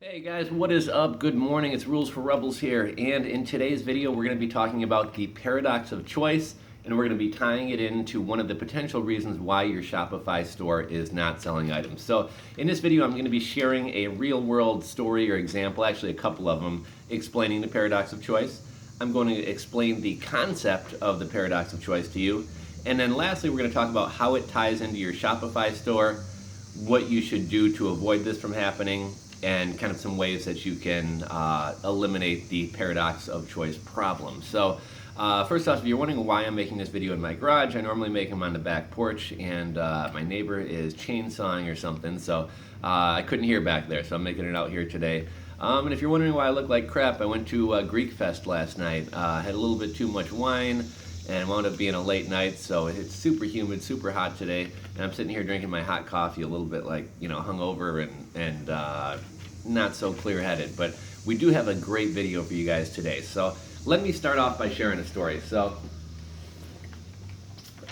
Hey guys, what is up? Good morning. It's Rules for Rebels here, and in today's video we're going to be talking about the paradox of choice, and we're going to be tying it into one of the potential reasons why your Shopify store is not selling items. So in this video I'm going to be sharing a real world story or example, actually a couple of them, explaining the paradox of choice. I'm going to explain the concept of the paradox of choice to you, and then lastly we're going to talk about how it ties into your Shopify store, what you should do to avoid this from happening, and kind of some ways that you can eliminate the paradox of choice problem. So first off, if you're wondering why I'm making this video in my garage, I normally make them on the back porch, and my neighbor is chainsawing or something, so I couldn't hear back there, so I'm making it out here today. And if you're wondering why I look like crap, I went to Greek Fest last night, had a little bit too much wine, and wound up being a late night, so it's super humid, super hot today, and I'm sitting here drinking my hot coffee a little bit like, hungover and not so clear-headed. But we do have a great video for you guys today. So let me start off by sharing a story. So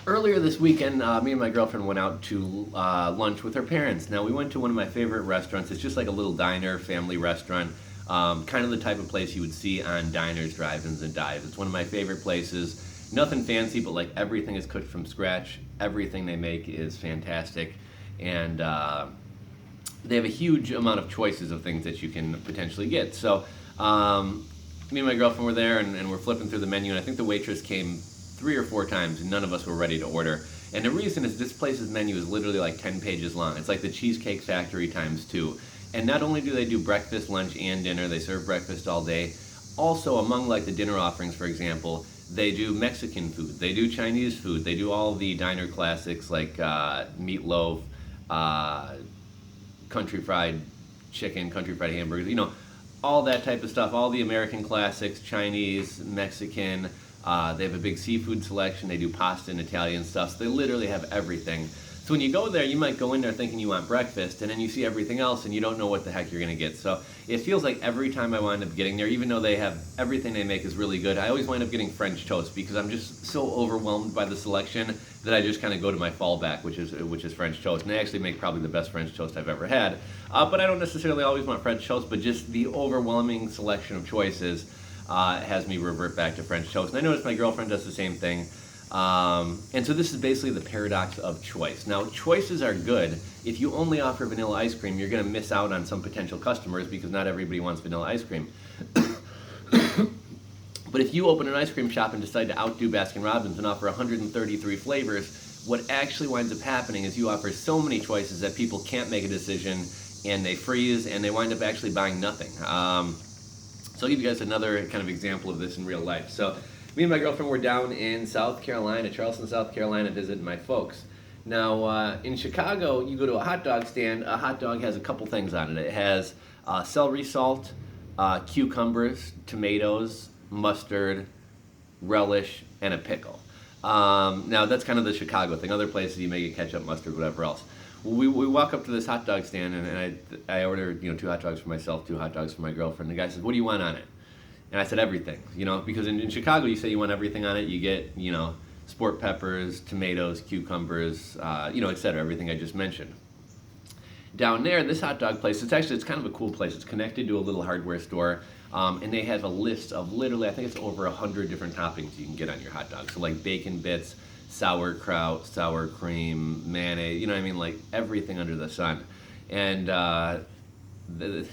earlier this weekend, me and my girlfriend went out to lunch with her parents. Now, we went to one of my favorite restaurants. It's just like a little diner, family restaurant, kind of the type of place you would see on diners, drive-ins, and dives. It's one of my favorite places. Nothing fancy, but like everything is cooked from scratch. Everything they make is fantastic, and they have a huge amount of choices of things that you can potentially get. So me and my girlfriend were there, and we're flipping through the menu, and I think the waitress came 3 or 4 times, and none of us were ready to order. And the reason is this place's menu is literally like 10 pages long. It's like the Cheesecake Factory times 2. And not only do they do breakfast, lunch, and dinner, they serve breakfast all day. Also, among like the dinner offerings, for example, they do Mexican food, they do Chinese food, they do all the diner classics like meatloaf, country fried chicken, country fried hamburgers, all that type of stuff, all the American classics, Chinese, Mexican. They have a big seafood selection, they do pasta and Italian stuff, so they literally have everything. So when you go there, you might go in there thinking you want breakfast, and then you see everything else and you don't know what the heck you're going to get. So it feels like every time I wind up getting there, even though they have everything they make is really good, I always wind up getting French toast because I'm just so overwhelmed by the selection that I just kind of go to my fallback, which is French toast. And they actually make probably the best French toast I've ever had. But I don't necessarily always want French toast, but just the overwhelming selection of choices has me revert back to French toast. And I notice my girlfriend does the same thing. And so this is basically the paradox of choice. Now, choices are good. If you only offer vanilla ice cream, you're going to miss out on some potential customers because not everybody wants vanilla ice cream. But if you open an ice cream shop and decide to outdo Baskin-Robbins and offer 133 flavors, what actually winds up happening is you offer so many choices that people can't make a decision, and they freeze, and they wind up actually buying nothing. So I'll give you guys another kind of example of this in real life. So me and my girlfriend were down in South Carolina, Charleston, South Carolina, visiting my folks. Now, in Chicago, you go to a hot dog stand, a hot dog has a couple things on it. It has celery salt, cucumbers, tomatoes, mustard, relish, and a pickle. Now, that's kind of the Chicago thing. Other places, you may get ketchup, mustard, whatever else. We walk up to this hot dog stand, and I ordered 2 hot dogs for myself, 2 hot dogs for my girlfriend. The guy says, "What do you want on it?" And I said, "Everything." Because in Chicago, you say you want everything on it. You get, sport peppers, tomatoes, cucumbers, et cetera, everything I just mentioned. Down there, this hot dog place, it's kind of a cool place. It's connected to a little hardware store, and they have a list of literally, I think it's over 100 different toppings you can get on your hot dog. So like bacon bits, sauerkraut, sour cream, mayonnaise, like everything under the sun. And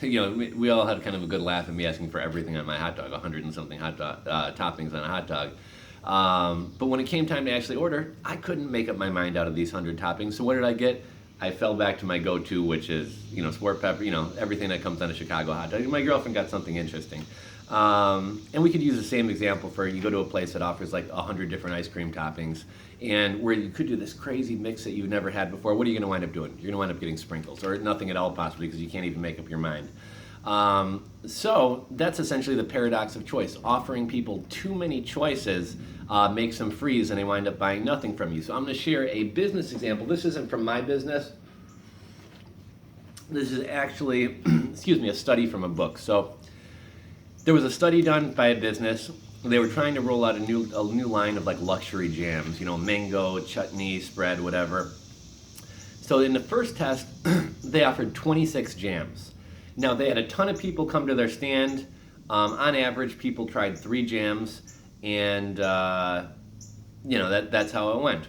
we all had kind of a good laugh at me asking for everything on my hot dog, 100 and something toppings on a hot dog. But when it came time to actually order, I couldn't make up my mind out of these 100 toppings. So what did I get? I fell back to my go-to, which is, sport pepper, everything that comes on a Chicago hot dog. My girlfriend got something interesting. And we could use the same example for you go to a place that offers like 100 different ice cream toppings, and where you could do this crazy mix that you've never had before. What are you going to wind up doing? You're going to wind up getting sprinkles, or nothing at all possibly, because you can't even make up your mind. So that's essentially the paradox of choice. Offering people too many choices makes them freeze, and they wind up buying nothing from you. So I'm going to share a business example. This isn't from my business. This is actually, a study from a book. So there was a study done by a business. They were trying to roll out a new line of like luxury jams, mango, chutney, spread, whatever. So in the first test, they offered 26 jams. Now, they had a ton of people come to their stand. On average, people tried 3 jams, and that's how it went.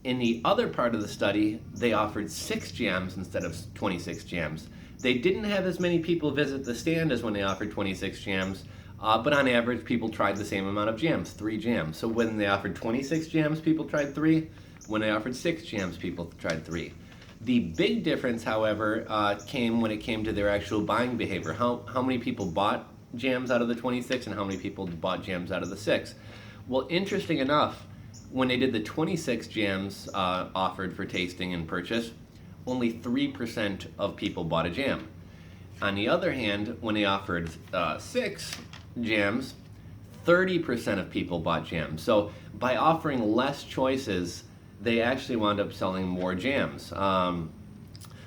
In the other part of the study, they offered 6 jams instead of 26 jams. They didn't have as many people visit the stand as when they offered 26 jams, but on average, people tried the same amount of jams, 3 jams. So when they offered 26 jams, people tried 3. When they offered 6 jams, people tried 3. The big difference, however, came when it came to their actual buying behavior. How many people bought jams out of the 26 and how many people bought jams out of the 6? Well, interesting enough, when they did the 26 jams offered for tasting and purchase, only 3% of people bought a jam. On the other hand, when they offered 6 jams, 30% of people bought jams. So by offering less choices, they actually wound up selling more jams.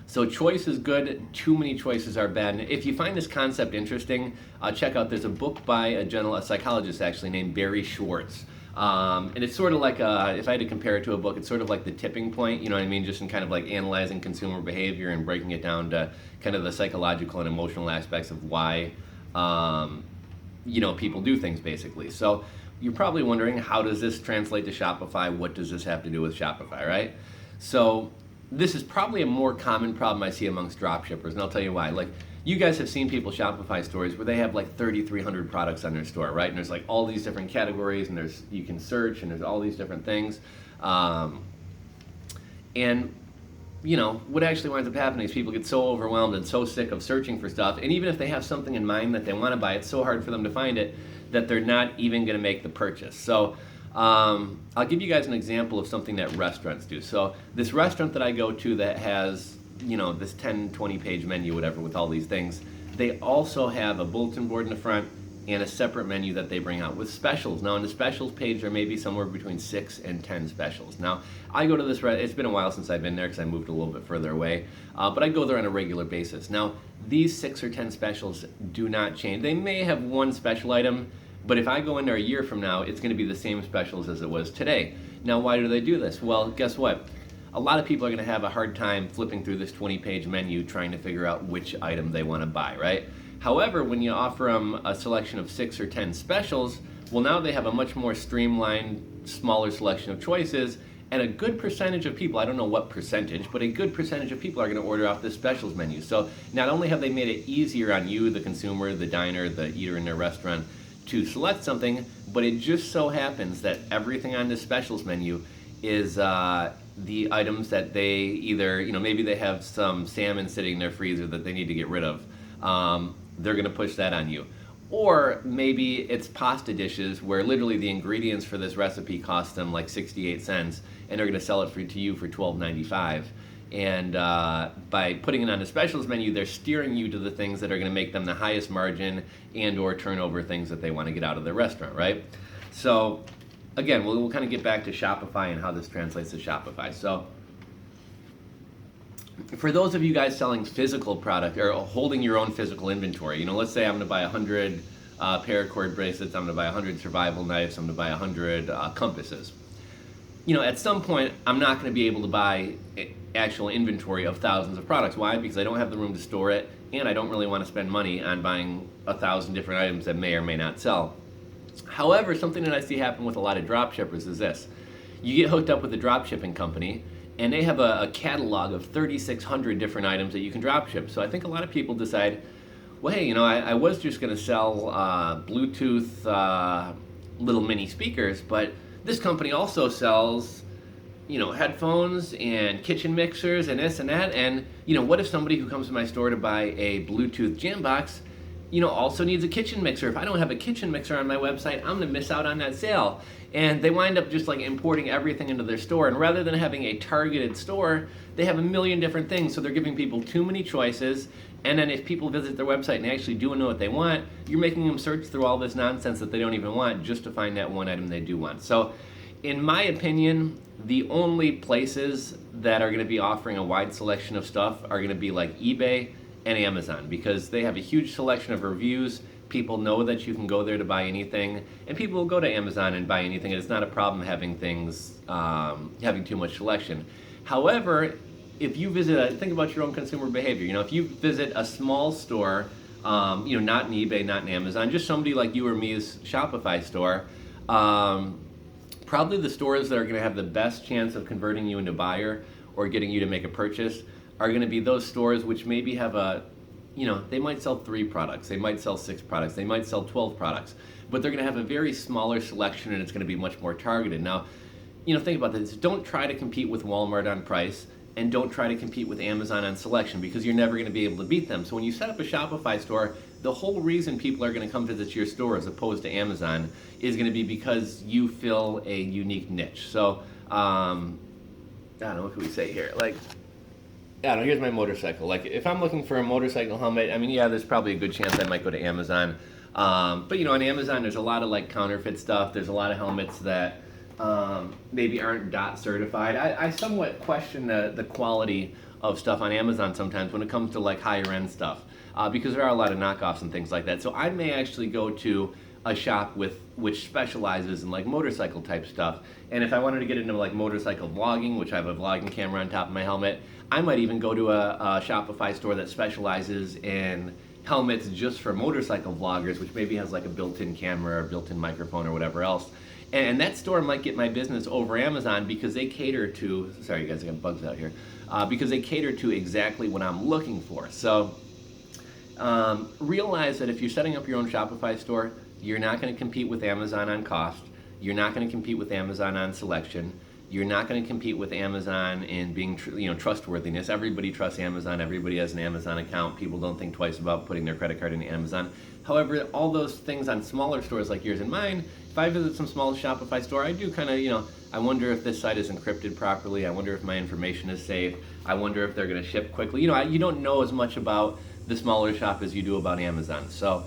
So choice is good, too many choices are bad. And if you find this concept interesting, check out, there's a book by a psychologist actually named Barry Schwartz. And it's sort of like, if I had to compare it to a book, it's sort of like The Tipping Point, you know what I mean? Just in kind of like analyzing consumer behavior and breaking it down to kind of the psychological and emotional aspects of why, people do things basically. So you're probably wondering, how does this translate to Shopify? What does this have to do with Shopify, right? So this is probably a more common problem I see amongst dropshippers, and I'll tell you why. Like, you guys have seen people's Shopify stores where they have like 3,300 products on their store, right? And there's like all these different categories, and you can search, and there's all these different things. What actually winds up happening is people get so overwhelmed and so sick of searching for stuff, and even if they have something in mind that they want to buy, it's so hard for them to find it that they're not even going to make the purchase. So I'll give you guys an example of something that restaurants do. So this restaurant that I go to that has, this 10, 20 page menu, whatever, with all these things, they also have a bulletin board in the front and a separate menu that they bring out with specials. Now, on the specials page, there may be somewhere between 6 and 10 specials. Now, I go to this, it's been a while since I've been there because I moved a little bit further away, but I go there on a regular basis. Now, these 6 or 10 specials do not change. They may have one special item, but if I go in there a year from now, it's going to be the same specials as it was today. Now, why do they do this? Well, guess what? A lot of people are going to have a hard time flipping through this 20-page menu trying to figure out which item they want to buy, right? However, when you offer them a selection of 6 or 10 specials, well, now they have a much more streamlined, smaller selection of choices, and a good percentage of people, I don't know what percentage, but a good percentage of people are going to order off this specials menu. So not only have they made it easier on you, the consumer, the diner, the eater in their restaurant, to select something, but it just so happens that everything on this specials menu is the items that they either, maybe they have some salmon sitting in their freezer that they need to get rid of. They're going to push that on you. Or maybe it's pasta dishes where literally the ingredients for this recipe cost them like 68 cents, and they're going to sell it to you for $12.95. And by putting it on the specials menu, they're steering you to the things that are going to make them the highest margin and or turnover things that they want to get out of their restaurant, right? So again, we'll kind of get back to Shopify and how this translates to Shopify. So for those of you guys selling physical product or holding your own physical inventory, let's say I'm going to buy 100 paracord bracelets, I'm going to buy 100 survival knives, I'm going to buy 100 compasses. At some point, I'm not going to be able to buy actual inventory of thousands of products. Why? Because I don't have the room to store it, and I don't really want to spend money on buying 1,000 different items that may or may not sell. However, something that I see happen with a lot of dropshippers is this. You get hooked up with a dropshipping company, and they have a catalog of 3,600 different items that you can dropship. So I think a lot of people decide, well, hey, I was just going to sell Bluetooth little mini speakers, but this company also sells, headphones and kitchen mixers and this and that. And, what if somebody who comes to my store to buy a Bluetooth jam box, also needs a kitchen mixer? If I don't have a kitchen mixer on my website, I'm going to miss out on that sale. And they wind up just like importing everything into their store. And rather than having a targeted store, they have a million different things. So they're giving people too many choices. And then if people visit their website and they actually do know what they want, you're making them search through all this nonsense that they don't even want just to find that one item they do want. So in my opinion, the only places that are going to be offering a wide selection of stuff are going to be like eBay and Amazon, because they have a huge selection of reviews. People know that you can go there to buy anything, and people will go to Amazon and buy anything, and it's not a problem having things, having too much selection. However, if you visit, think about your own consumer behavior. You know, if you visit a small store, you know, not an eBay, not an Amazon, just somebody like you or me's Shopify store, probably the stores that are going to have the best chance of converting you into a buyer or getting you to make a purchase are going to be those stores which maybe have you know, they might sell 3 products, they might sell 6 products, they might sell 12 products, but they're going to have a very smaller selection and it's going to be much more targeted. Now, you know, think about this. Don't try to compete with Walmart on price, and don't try to compete with Amazon on selection, because you're never going to be able to beat them. So when you set up a Shopify store, the whole reason people are going to come visit your store as opposed to Amazon is going to be because you fill a unique niche. So, I don't know, what can we say here? Like, I don't know, here's my motorcycle. Like, if I'm looking for a motorcycle helmet, I mean, yeah, there's probably a good chance I might go to Amazon. But, you know, on Amazon, there's a lot of, like, counterfeit stuff. There's a lot of helmets that maybe aren't DOT certified. I somewhat question the quality of stuff on Amazon sometimes when it comes to like higher end stuff, because there are a lot of knockoffs and things like that. So I may actually go to a shop which specializes in like motorcycle type stuff. And if I wanted to get into like motorcycle vlogging, which I have a vlogging camera on top of my helmet, I might even go to a Shopify store that specializes in helmets just for motorcycle vloggers, which maybe has like a built-in camera or built-in microphone or whatever else. And that store might get my business over Amazon because they cater to, sorry you guys, I got bugs out here, because they cater to exactly what I'm looking for. So realize that if you're setting up your own Shopify store, you're not going to compete with Amazon on cost, you're not going to compete with Amazon on selection, you're not going to compete with Amazon in being trustworthiness. Everybody trusts Amazon, everybody has an Amazon account, people don't think twice about putting their credit card into Amazon. However, all those things on smaller stores like yours and mine, if I visit some small Shopify store, I do kind of, you know, I wonder if this site is encrypted properly, I wonder if my information is safe, I wonder if they're going to ship quickly. You know, you don't know as much about the smaller shop as you do about Amazon. So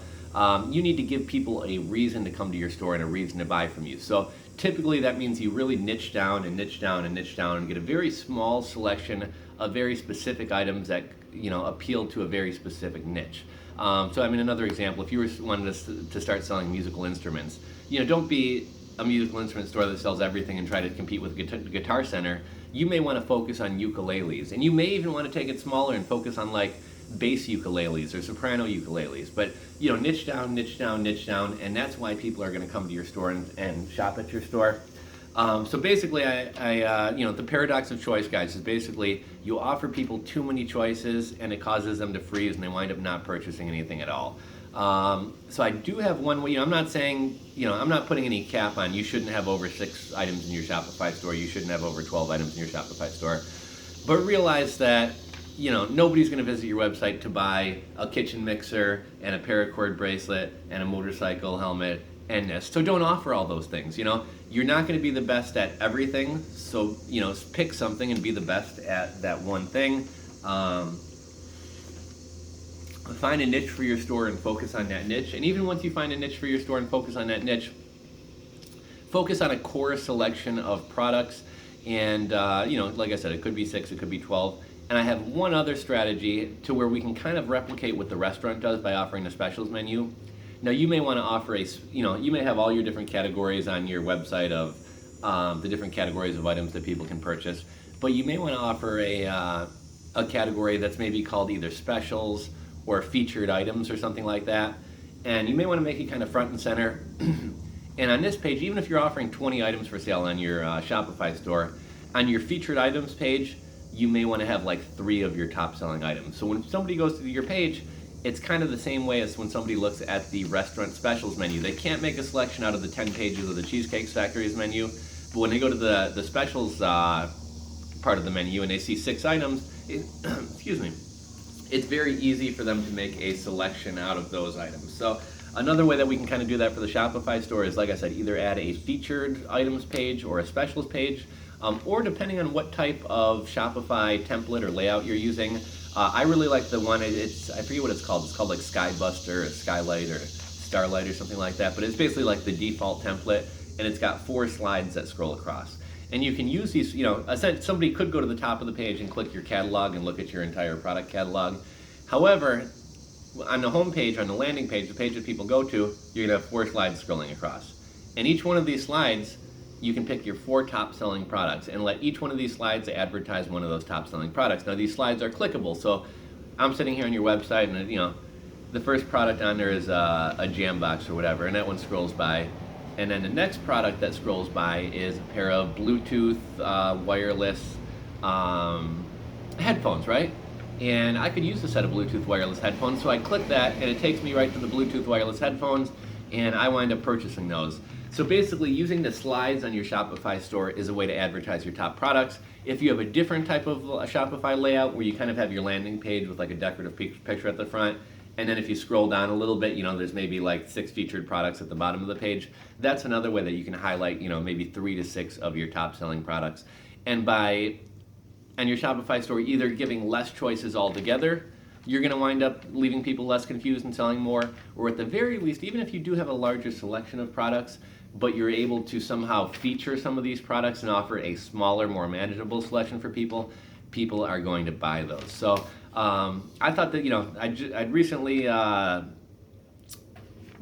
you need to give people a reason to come to your store and a reason to buy from you. So typically that means you really niche down and niche down and niche down and get a very small selection of very specific items that, you know, appeal to a very specific niche. So I mean, another example, if you wanted to start selling musical instruments, you know, don't be a musical instrument store that sells everything and try to compete with Guitar Center. You may want to focus on ukuleles, and you may even want to take it smaller and focus on like bass ukuleles or soprano ukuleles. But, you know, niche down, niche down, niche down, and that's why people are going to come to your store and shop at your store. So basically, you know, the paradox of choice, guys, is basically you offer people too many choices and it causes them to freeze and they wind up not purchasing anything at all. So I do have one way, you know, I'm not saying, you know, I'm not putting any cap on you shouldn't have over 6 items in your Shopify store, you shouldn't have over 12 items in your Shopify store, but realize that, you know, nobody's going to visit your website to buy a kitchen mixer and a paracord bracelet and a motorcycle helmet and this. So don't offer all those things, you know. You're not going to be the best at everything, so, you know, pick something and be the best at that one thing. Find a niche for your store and focus on that niche. And even once you find a niche for your store and focus on that niche, focus on a core selection of products. And, you know, like I said, it could be 6, it could be 12. And I have one other strategy to where we can kind of replicate what the restaurant does by offering a specials menu. Now, you may want to offer you know, you may have all your different categories on your website of the different categories of items that people can purchase, but you may want to offer a category that's maybe called either specials or featured items or something like that. And you may want to make it kind of front and center. And on this page, even if you're offering 20 items for sale on your Shopify store, on your featured items page, you may want to have like 3 of your top selling items. So when somebody goes to your page, it's kind of the same way as when somebody looks at the restaurant specials menu. They can't make a selection out of the 10 pages of the Cheesecake Factory's menu, but when they go to the specials part of the menu and they see 6 items, excuse me, it's very easy for them to make a selection out of those items. So another way that we can kind of do that for the Shopify store is, like I said, either add a featured items page or a specials page, or depending on what type of Shopify template or layout you're using. I really like the one, I forget what it's called like Skybuster or Skylight or Starlight or something like that, but it's basically like the default template, and it's got 4 slides that scroll across. And you can use these, you know, somebody could go to the top of the page and click your catalog and look at your entire product catalog. However, on the home page, on the landing page, the page that people go to, you're gonna have 4 slides scrolling across. And each one of these slides you can pick your 4 top selling products and let each one of these slides advertise one of those top selling products. Now these slides are clickable, so I'm sitting here on your website and the first product on there is a jam box or whatever, and that one scrolls by. And then the next product that scrolls by is a pair of Bluetooth wireless headphones, right? And I could use a set of Bluetooth wireless headphones, so I click that and it takes me right to the Bluetooth wireless headphones, and I wind up purchasing those. So basically, using the slides on your Shopify store is a way to advertise your top products. If you have a different type of Shopify layout where you kind of have your landing page with like a decorative picture at the front, and then if you scroll down a little bit, there's maybe like 6 featured products at the bottom of the page. That's another way that you can highlight, maybe 3 to 6 of your top selling products. And by on your Shopify store either giving less choices altogether, you're going to wind up leaving people less confused and selling more, or at the very least, even if you do have a larger selection of products, but you're able to somehow feature some of these products and offer a smaller, more manageable selection for people, people are going to buy those. So I thought that, I'd recently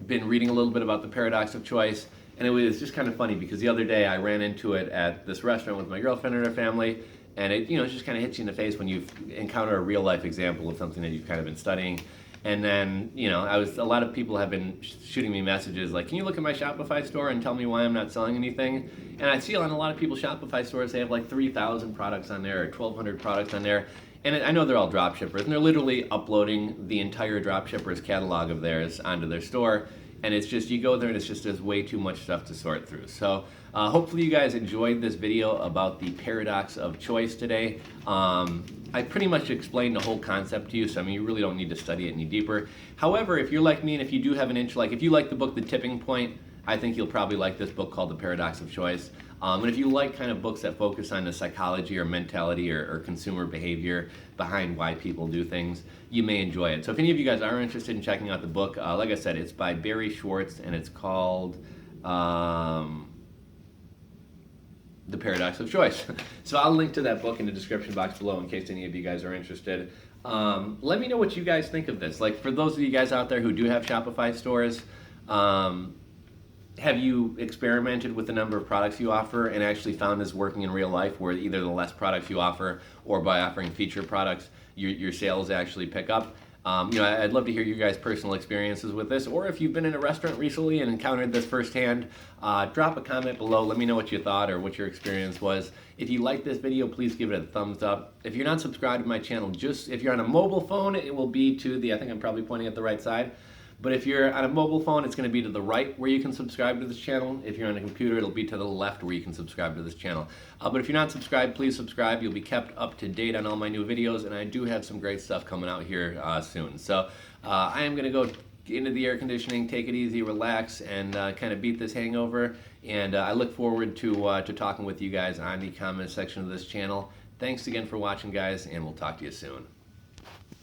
been reading a little bit about the paradox of choice, and it was just kind of funny because the other day I ran into it at this restaurant with my girlfriend and her family, and it just kind of hits you in the face when you encounter a real life example of something that you've kind of been studying. And then, a lot of people have been shooting me messages like, can you look at my Shopify store and tell me why I'm not selling anything? And I see on a lot of people's Shopify stores, they have like 3,000 products on there or 1,200 products on there. And I know they're all dropshippers, and they're literally uploading the entire Dropshippers catalog of theirs onto their store. And it's just, you go there and it's just, there's way too much stuff to sort through. So hopefully you guys enjoyed this video about the paradox of choice today. I pretty much explained the whole concept to you, so you really don't need to study it any deeper. However, if you're like me and if you do have an interest, like if you like the book The Tipping Point, I think you'll probably like this book called The Paradox of Choice. And if you like kind of books that focus on the psychology or mentality or consumer behavior behind why people do things, you may enjoy it. So if any of you guys are interested in checking out the book, like I said, it's by Barry Schwartz, and it's called The Paradox of Choice. So I'll link to that book in the description box below in case any of you guys are interested. Let me know what you guys think of this. Like, for those of you guys out there who do have Shopify stores, have you experimented with the number of products you offer and actually found this working in real life, where either the less products you offer or by offering feature products, your sales actually pick up? I'd love to hear your guys' personal experiences with this, or if you've been in a restaurant recently and encountered this firsthand, drop a comment below. Let me know what you thought or what your experience was. If you like this video, please give it a thumbs up. If you're not subscribed to my channel, if you're on a mobile phone, it will be to I think I'm probably pointing at the right side. But if you're on a mobile phone, it's going to be to the right where you can subscribe to this channel. If you're on a computer, it'll be to the left where you can subscribe to this channel. But if you're not subscribed, please subscribe. You'll be kept up to date on all my new videos, and I do have some great stuff coming out here soon. So I am going to go into the air conditioning, take it easy, relax, and kind of beat this hangover. And I look forward to talking with you guys on the comment section of this channel. Thanks again for watching, guys, and we'll talk to you soon.